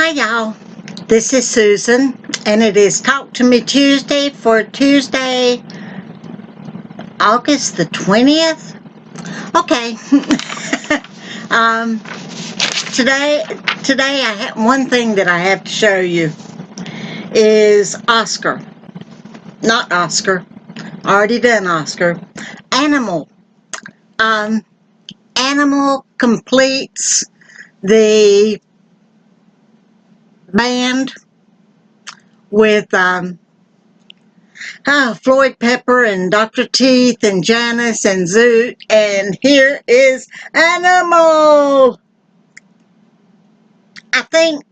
Hi y'all, this is Susan and it is Talk to Me Tuesday for Tuesday, August the 20th. Okay, today I have one thing that I have to show you is Oscar, not Oscar, already done Oscar, Animal. Animal completes the band with Floyd Pepper and Dr. Teeth and Janice and Zoot, and here is Animal. I think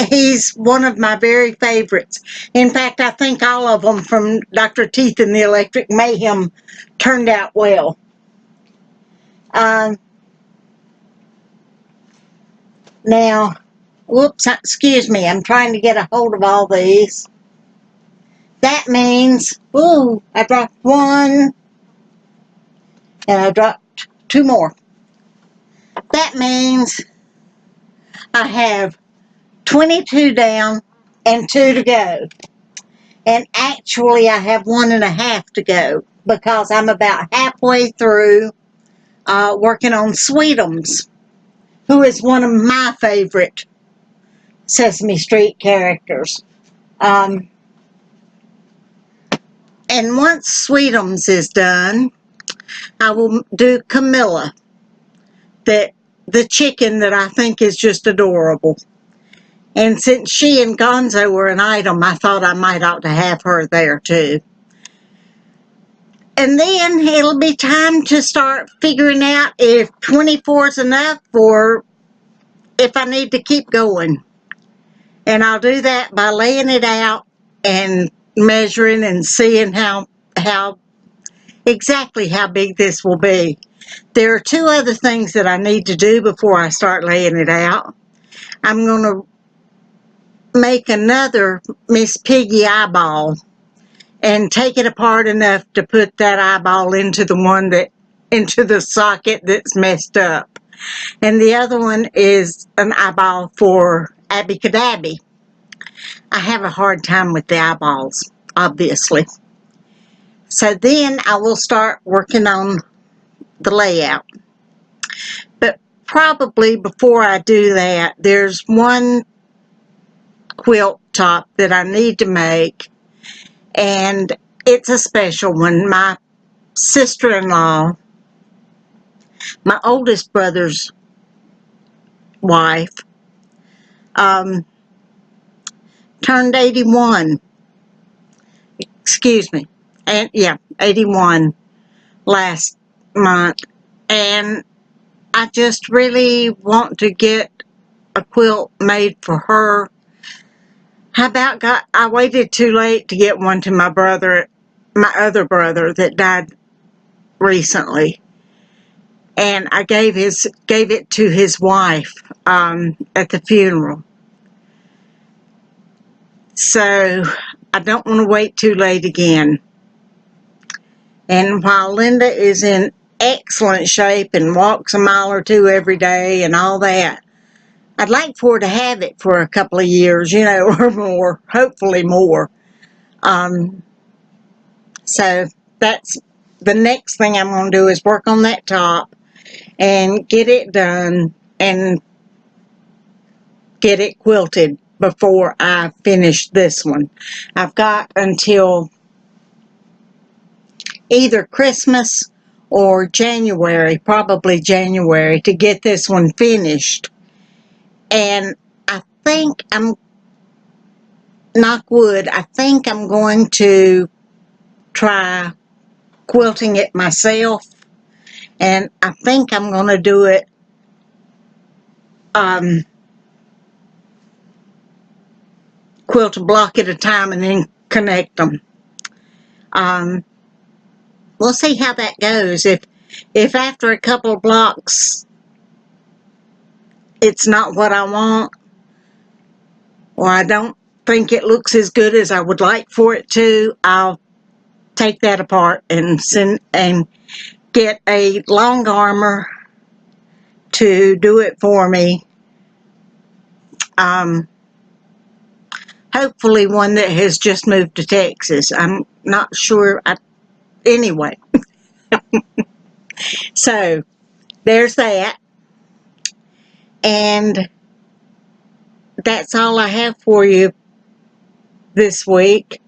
he's one of my very favorites. In fact, I think all of them from Dr. Teeth and the Electric Mayhem turned out well. Now, whoops, excuse me, I'm trying to get a hold of all these. That means, ooh, I dropped one, and I dropped two more. That means I have 22 down and 2 to go. And actually, I have 1.5 to go because I'm about halfway through working on Sweetums, who is one of my favorite Sesame Street characters. And once Sweetums is done, I will do Camilla, the chicken that I think is just adorable. And since she and Gonzo were an item, I thought I might ought to have her there too. And then it'll be time to start figuring out if 24 is enough or if I need to keep going. And I'll do that by laying it out and measuring and seeing how exactly how big this will be. There are 2 other things that I need to do before I start laying it out. I'm going to make another Miss Piggy eyeball and take it apart enough to put that eyeball into the socket that's messed up. And the other one is an eyeball for Abby Cadabby. I have a hard time with the eyeballs, obviously. So then I will start working on the layout. But probably before I do that, there's one quilt top that I need to make, and it's a special one. My sister-in-law, my oldest brother's wife, turned 81. Excuse me. And yeah, 81 last month. And I just really want to get a quilt made for her. I waited too late to get one to my other brother that died recently. And I gave it to his wife at the funeral. So I don't want to wait too late again. And while Linda is in excellent shape and walks a mile or 2 every day and all that, I'd like for her to have it for a couple of years, or more, hopefully more. So that's the next thing I'm going to do is work on that top and get it done and get it quilted before I finish this one. I've got until either Christmas or January, probably January, to get this one finished. And I think knock wood, I think I'm going to try quilting it myself. And I think I'm going to do it quilt a block at a time and then connect them. We'll see how that goes. If after a couple of blocks it's not what I want, or I don't think it looks as good as I would like for it to, I'll take that apart and get a long armor to do it for me Hopefully one that has just moved to Texas. I'm not sure. Anyway, so there's that. And that's all I have for you this week.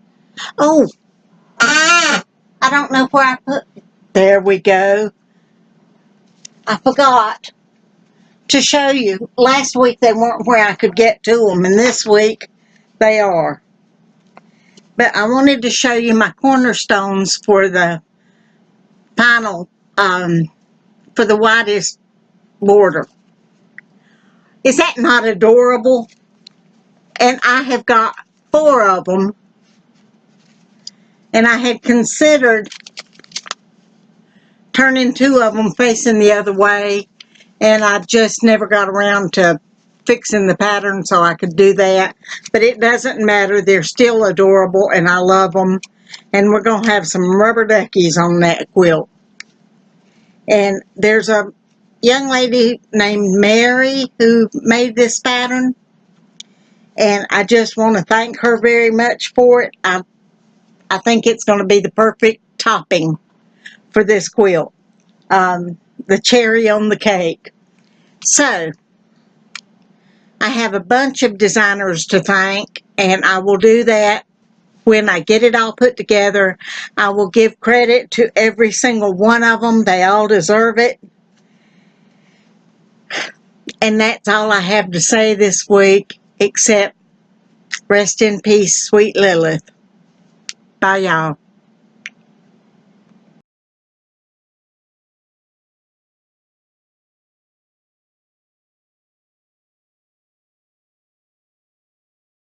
Oh, I don't know where I put. There we go. I forgot to show you. Last week they weren't where I could get to them, and this week they are. But I wanted to show you my cornerstones for the final, for the widest border. Is that not adorable? And I have got 4 of them, and I had considered turning 2 of them facing the other way, and I just never got around to fixing the pattern so I could do that. But it doesn't matter. They're still adorable, and I love them. And we're going to have some rubber duckies on that quilt. And there's a young lady named Mary who made this pattern, and I just want to thank her very much for it. I think it's going to be the perfect topping for this quilt. The cherry on the cake. So, I have a bunch of designers to thank, and I will do that when I get it all put together. I will give credit to every single one of them. They all deserve it. And that's all I have to say this week, except rest in peace, sweet Lilith. Bye, y'all.